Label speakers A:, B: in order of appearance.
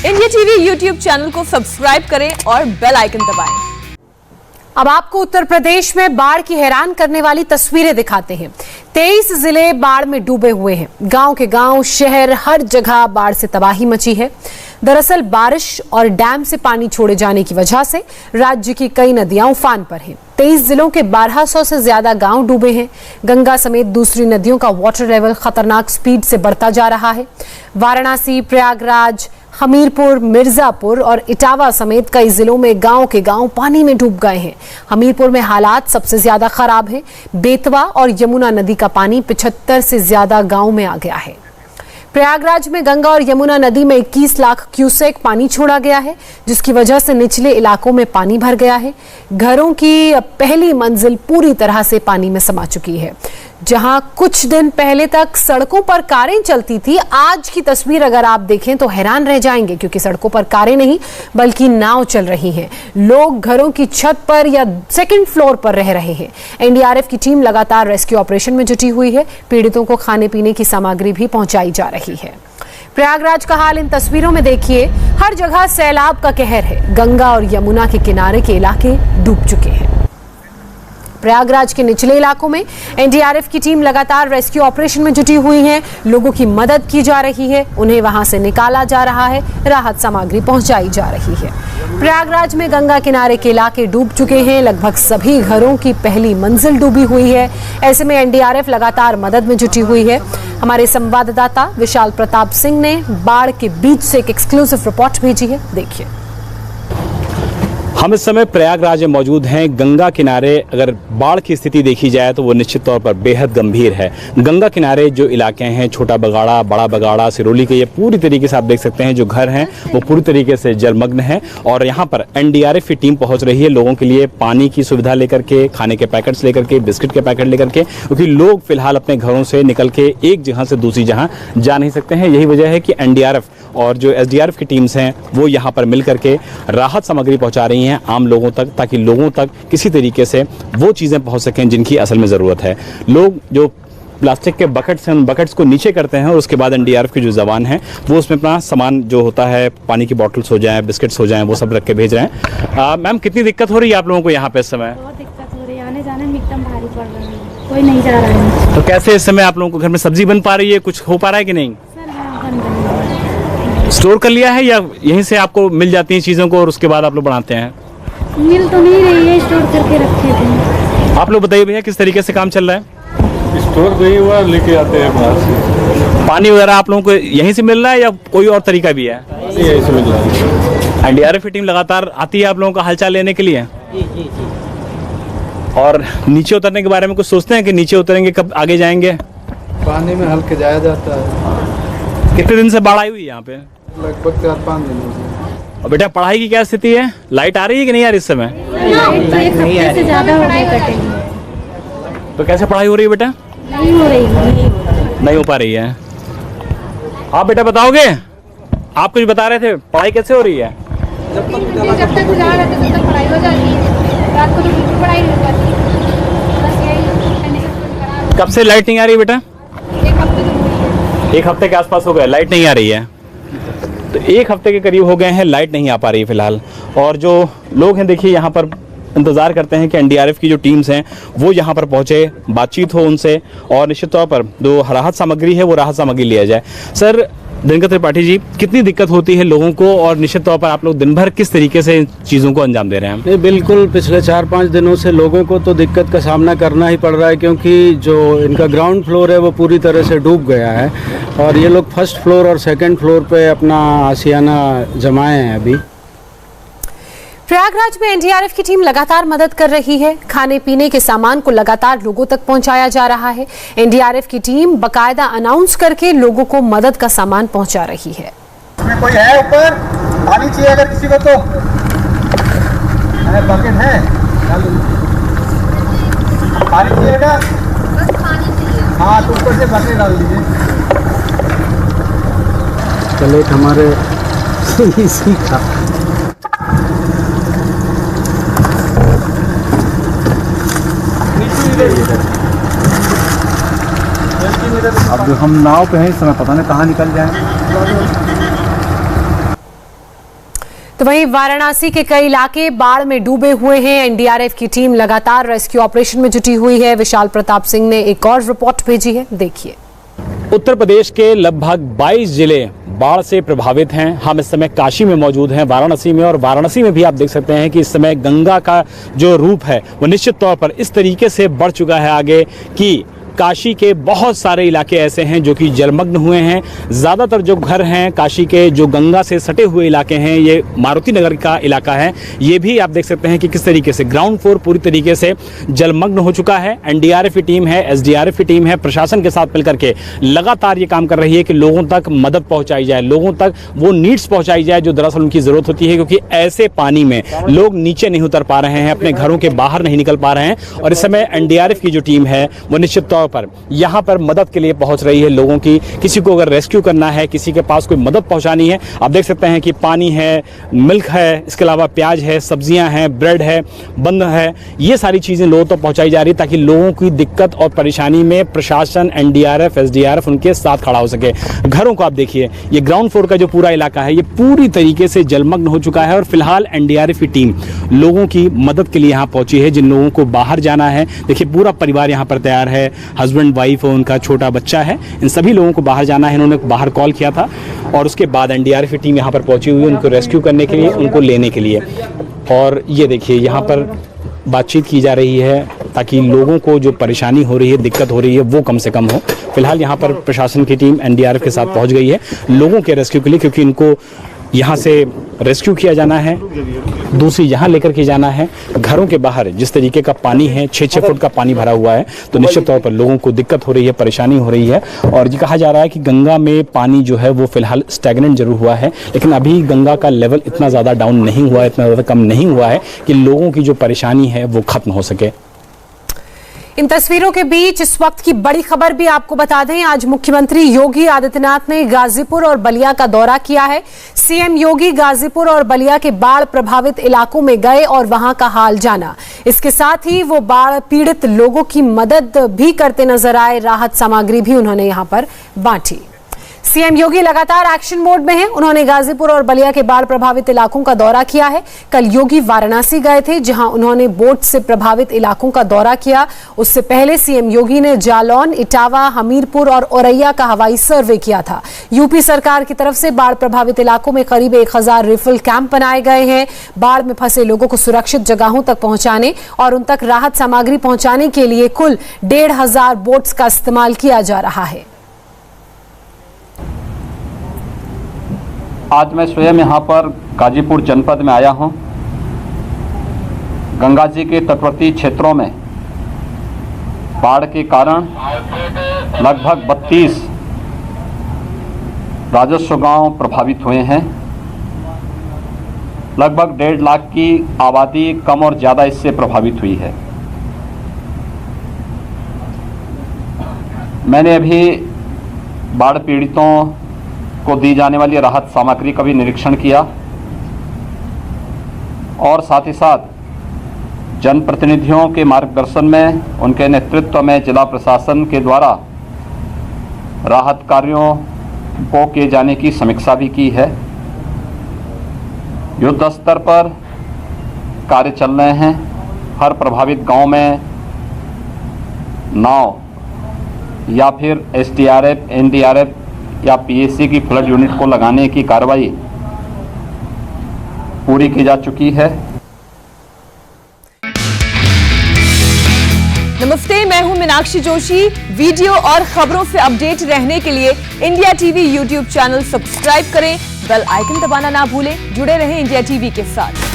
A: India TV YouTube channel को subscribe करें और बेल आइकन दबाएं।
B: अब आपको उत्तर प्रदेश में बाढ़ की हैरान करने वाली तस्वीरें दिखाते हैं। 23 जिले बाढ़ में डूबे हुए हैं। गांव के गांव, शहर, हर जगह बाढ़ से तबाही मची है। दरअसल बारिश और डैम से पानी छोड़े जाने की वजह से राज्य की कई नदियां उफान पर हैं। 23 जिलों के 1200 से ज्यादा गांव डूबे हैं। गंगा समेत दूसरी नदियों का वाटर लेवल खतरनाक स्पीड से बढ़ता जा रहा है। वाराणसी, प्रयागराज, हमीरपुर, मिर्जापुर और इटावा समेत कई जिलों में गांव के गांव पानी में डूब गए हैं। हमीरपुर में हालात सबसे ज्यादा खराब है। बेतवा और यमुना नदी का पानी 75 से ज्यादा गांव में आ गया है। प्रयागराज में गंगा और यमुना नदी में 21 लाख क्यूसेक पानी छोड़ा गया है, जिसकी वजह से निचले इलाकों में पानी भर गया है। घरों की पहली मंजिल पूरी तरह से पानी में समा चुकी है। जहां कुछ दिन पहले तक सड़कों पर कारें चलती थी, आज की तस्वीर अगर आप देखें तो हैरान रह जाएंगे, क्योंकि सड़कों पर कारें नहीं बल्कि नाव चल रही हैं। लोग घरों की छत पर या सेकंड फ्लोर पर रह रहे हैं। एनडीआरएफ की टीम लगातार रेस्क्यू ऑपरेशन में जुटी हुई है। पीड़ितों को खाने पीने की सामग्री भी पहुंचाई जा रही है। प्रयागराज का हाल इन तस्वीरों में देखिए। हर जगह सैलाब का कहर है। गंगा और यमुना के किनारे के इलाके डूब चुके हैं। प्रयागराज के निचले इलाकों में एनडीआरएफ की टीम लगातार रेस्क्यू ऑपरेशन में जुटी हुई है। लोगों की मदद की जा रही है, उन्हें वहां से निकाला जा रहा है, राहत सामग्री पहुंचाई जा रही है। प्रयागराज में गंगा किनारे के इलाके डूब चुके हैं। लगभग सभी घरों की पहली मंजिल डूबी हुई है। ऐसे में एनडीआरएफ लगातार मदद में जुटी हुई है। हमारे संवाददाता विशाल प्रताप सिंह ने बाढ़ के बीच से एक एक्सक्लूसिव रिपोर्ट भेजी है, देखिए।
C: हम इस समय प्रयागराज में मौजूद हैं। गंगा किनारे अगर बाढ़ की स्थिति देखी जाए तो वो निश्चित तौर पर बेहद गंभीर है। गंगा किनारे जो इलाके हैं, छोटा बगाड़ा, बड़ा बगाड़ा, सिरोली के, ये पूरी तरीके से आप देख सकते हैं जो घर हैं वो पूरी तरीके से जलमग्न हैं। और यहाँ पर एनडीआरएफ की टीम पहुँच रही है लोगों के लिए पानी की सुविधा लेकर के, खाने के पैकेट्स लेकर के, बिस्किट के पैकेट लेकर के, क्योंकि लोग फिलहाल अपने घरों से निकल के एक जगह से दूसरी जगह जा नहीं सकते हैं। यही वजह है कि एनडीआरएफ और जो एसडीआरएफ की टीम्स हैं वो यहाँ पर मिल करके राहत सामग्री पहुँचा रही हैं आम लोगों तक, ताकि लोगों तक किसी तरीके से वो चीज़ें पहुंच सकें जिनकी असल में ज़रूरत है। लोग जो प्लास्टिक के बकेट्स हैं उन बकेट्स को नीचे करते हैं और उसके बाद एनडीआरएफ की जो जवान है वो उसमें अपना सामान जो होता है, पानी की बॉटल्स हो जाएं, बिस्किट्स हो जाएं, वो सब रख के भेज रहे हैं। मैम, कितनी दिक्कत हो रही है आप लोगों को यहाँ पे इस समय?
D: बहुत दिक्कत हो रही है, आने जाने में एकदम भारी पड़ रहा है, कोई नहीं जा रहा है।
C: तो कैसे इस समय आप लोगों को घर में सब्जी बन पा रही है, कुछ हो पा रहा है कि नहीं?
D: सर हाँ, बन रही है।
C: स्टोर कर लिया है या यहीं से आपको मिल जाती हैं चीज़ों को और उसके बाद आप लोग बनाते हैं?
D: मिल तो नहीं रही है, स्टोर करके रखे थे।
C: आप लोग बताइए भैया, किस तरीके से काम चल रहा है?
E: स्टोर नहीं हुआ, लेके आते हैं बाहर से।
C: पानी वगैरह आप लोगों को यहीं से मिल रहा है या कोई और तरीका भी है?
E: यहीं से मिल रहा है।
C: एनडीआरएफ की टीम लगातार आती है आप लोगों का हालचाल लेने के लिए? और नीचे उतरने के बारे में कुछ सोचते हैं कि नीचे उतरेंगे, कब आगे जाएंगे?
E: पानी में हल्के जाया जाता है।
C: कितने दिन से बाढ़ आई हुई है यहाँ पे?
E: लगभग 4-5 दिनों से।
C: और बेटा, पढ़ाई की क्या स्थिति है? लाइट आ रही है कि नहीं आ रही इस समय?
D: एक हफ्ते से ज्यादा हो गई कटेगी।
C: तो कैसे पढ़ाई हो रही है बेटा?
D: नहीं हो रही,
C: नहीं हो पा रही है। आप बेटा बताओगे? आप कुछ बता रहे थे, पढ़ाई कैसे हो रही है?
D: जब तक गुजार रहते तब तक पढ़ाई हो जाती है, रात को तो बिल्कुल पढ़ाई नहीं हो पाती। बस यही।
C: कब से लाइट नहीं आ रही बेटा?
D: एक हफ्ते तो हुई है।
C: एक हफ्ते के आसपास हो गया लाइट नहीं आ रही है। तो एक हफ्ते के करीब हो गए हैं, लाइट नहीं आ पा रही है फिलहाल। और जो लोग हैं देखिए यहाँ पर इंतज़ार करते हैं कि एनडीआरएफ की जो टीम्स हैं वो यहाँ पर पहुँचे, बातचीत हो उनसे और निश्चित तौर पर जो राहत सामग्री है वो राहत सामग्री लिया जाए। सर दिनकर त्रिपाठी जी, कितनी दिक्कत होती है लोगों को और निश्चित तौर पर आप लोग दिन भर किस तरीके से चीज़ों को अंजाम दे रहे हैं?
F: नहीं, बिल्कुल पिछले 4-5 दिनों से लोगों को तो दिक्कत का सामना करना ही पड़ रहा है, क्योंकि जो इनका ग्राउंड फ्लोर है वो पूरी तरह से डूब गया है और ये लोग फर्स्ट फ्लोर और सेकंड फ्लोर पे अपना आशियाना जमाए हैं अभी।
B: प्रयागराज में एनडीआरएफ की टीम लगातार मदद कर रही है। खाने पीने के सामान को लगातार लोगों तक पहुंचाया जा रहा है। एनडीआरएफ की टीम बकायदा अनाउंस करके लोगों को मदद का सामान पहुंचा रही है।
G: इसमें कोई है ऊपर? पानी चाहिए अगर किसी को तो? बकेट है? पानी चाहिए बेटा? हाँ, तो ऊपर से बकेट डाल दीजिए।
F: चलो हमारे सीखा।
E: अब जो हम नाव पे हैं इस समय पता नहीं कहाँ निकल जाए।
B: तो वहीं वाराणसी के कई इलाके बाढ़ में डूबे हुए हैं। एनडीआरएफ की टीम लगातार रेस्क्यू ऑपरेशन में जुटी हुई है। विशाल प्रताप सिंह ने एक और रिपोर्ट भेजी है, देखिए।
C: उत्तर प्रदेश के लगभग 22 जिले बाढ़ से प्रभावित हैं। हम इस समय काशी में मौजूद हैं, वाराणसी में, और वाराणसी में भी आप देख सकते हैं कि इस समय गंगा का जो रूप है वो निश्चित तौर पर इस तरीके से बढ़ चुका है आगे कि काशी के बहुत सारे इलाके ऐसे हैं जो कि जलमग्न हुए हैं। ज़्यादातर जो घर हैं काशी के जो गंगा से सटे हुए इलाके हैं, ये मारुति नगर का इलाका है, ये भी आप देख सकते हैं कि किस तरीके से ग्राउंड फ्लोर पूरी तरीके से जलमग्न हो चुका है। एनडीआरएफ की टीम है, एसडीआरएफ की टीम है, प्रशासन के साथ मिलकर के लगातार ये काम कर रही है कि लोगों तक मदद पहुँचाई जाए, लोगों तक वो नीड्स पहुँचाई जाए जो दरअसल उनकी ज़रूरत होती है, क्योंकि ऐसे पानी में लोग नीचे नहीं उतर पा रहे हैं, अपने घरों के बाहर नहीं निकल पा रहे हैं। और इस समय एनडीआरएफ की जो टीम है वो निश्चित तौर पर यहाँ पर मदद के लिए पहुंच रही है लोगों की। किसी को अगर रेस्क्यू करना है, किसी के पास कोई मदद पहुंचानी है, आप देख सकते हैं कि पानी है, मिल्क है, इसके अलावा प्याज है, सब्जियां हैं, ब्रेड है, बंद है, ये सारी चीज़ें लोगों तक पहुंचाई जा रही है ताकि लोगों की दिक्कत और परेशानी में प्रशासन, एनडीआरएफ, एसडीआरएफ उनके साथ खड़ा हो सके। घरों को आप देखिए, ये ग्राउंड फ्लोर का जो पूरा इलाका है ये पूरी तरीके से जलमग्न हो चुका है और फिलहाल एनडीआरएफ की टीम लोगों की मदद के लिए यहाँ पहुंची है। जिन लोगों को बाहर जाना है, देखिए पूरा परिवार यहाँ पर तैयार है, हस्बैंड, वाइफ और उनका छोटा बच्चा है, इन सभी लोगों को बाहर जाना है। इन्होंने बाहर कॉल किया था और उसके बाद एनडीआरएफ की टीम यहाँ पर पहुंची हुई है उनको रेस्क्यू करने के लिए, उनको लेने के लिए। और ये देखिए यहाँ पर बातचीत की जा रही है ताकि लोगों को जो परेशानी हो रही है, दिक्कत हो रही है, वो कम से कम हो। फिलहाल यहाँ पर प्रशासन की टीम एनडीआरएफ के साथ पहुँच गई है लोगों के रेस्क्यू के लिए, क्योंकि इनको यहाँ से रेस्क्यू किया जाना है, दूसरी यहाँ लेकर के जाना है। घरों के बाहर जिस तरीके का पानी है, 6-6 फुट का पानी भरा हुआ है, तो निश्चित तौर पर लोगों को दिक्कत हो रही है, परेशानी हो रही है। और ये कहा जा रहा है कि गंगा में पानी जो है वो फिलहाल स्टैग्नेंट जरूर हुआ है, लेकिन अभी गंगा का लेवल इतना ज़्यादा डाउन नहीं हुआ है, इतना ज़्यादा कम नहीं हुआ है कि लोगों की जो परेशानी है वो खत्म हो सके।
B: इन तस्वीरों के बीच इस वक्त की बड़ी खबर भी आपको बता दें। आज मुख्यमंत्री योगी आदित्यनाथ ने गाजीपुर और बलिया का दौरा किया है। सीएम योगी गाजीपुर और बलिया के बाढ़ प्रभावित इलाकों में गए और वहां का हाल जाना। इसके साथ ही वो बाढ़ पीड़ित लोगों की मदद भी करते नजर आए। राहत सामग्री भी उन्होंने यहां पर बांटी। सीएम योगी लगातार एक्शन मोड में हैं। उन्होंने गाजीपुर और बलिया के बाढ़ प्रभावित इलाकों का दौरा किया है। कल योगी वाराणसी गए थे, जहां उन्होंने बोट से प्रभावित इलाकों का दौरा किया। उससे पहले सीएम योगी ने जालौन, इटावा, हमीरपुर और औरैया का हवाई सर्वे किया था। यूपी सरकार की तरफ से बाढ़ प्रभावित इलाकों में करीब 1000 रिफिल कैंप बनाए गए हैं। बाढ़ में फंसे लोगों को सुरक्षित जगहों तक पहुंचाने और उन तक राहत सामग्री पहुंचाने के लिए कुल 1500 बोट्स का इस्तेमाल किया जा रहा है।
H: आज मैं स्वयं यहाँ पर गाजीपुर जनपद में आया हूँ। गंगा जी के तटवर्ती क्षेत्रों में बाढ़ के कारण लगभग 32 राजस्व गांव प्रभावित हुए हैं। लगभग 1.5 लाख की आबादी कम और ज़्यादा इससे प्रभावित हुई है। मैंने अभी बाढ़ पीड़ितों को दी जाने वाली राहत सामग्री का भी निरीक्षण किया और साथ ही साथ जनप्रतिनिधियों के मार्गदर्शन में, उनके नेतृत्व में जिला प्रशासन के द्वारा राहत कार्यों को किए जाने की समीक्षा भी की है। युद्ध स्तर पर कार्य चल रहे हैं। हर प्रभावित गांव में नाव या फिर एसडीआरएफ, एनडीआरएफ या पीएसी की फ्लड यूनिट को लगाने की कार्रवाई पूरी की जा चुकी है।
A: नमस्ते, मैं हूं मीनाक्षी जोशी। वीडियो और खबरों से अपडेट रहने के लिए India TV YouTube channel subscribe करें, बेल आइकन दबाना ना भूलें। जुड़े रहें इंडिया टीवी के साथ।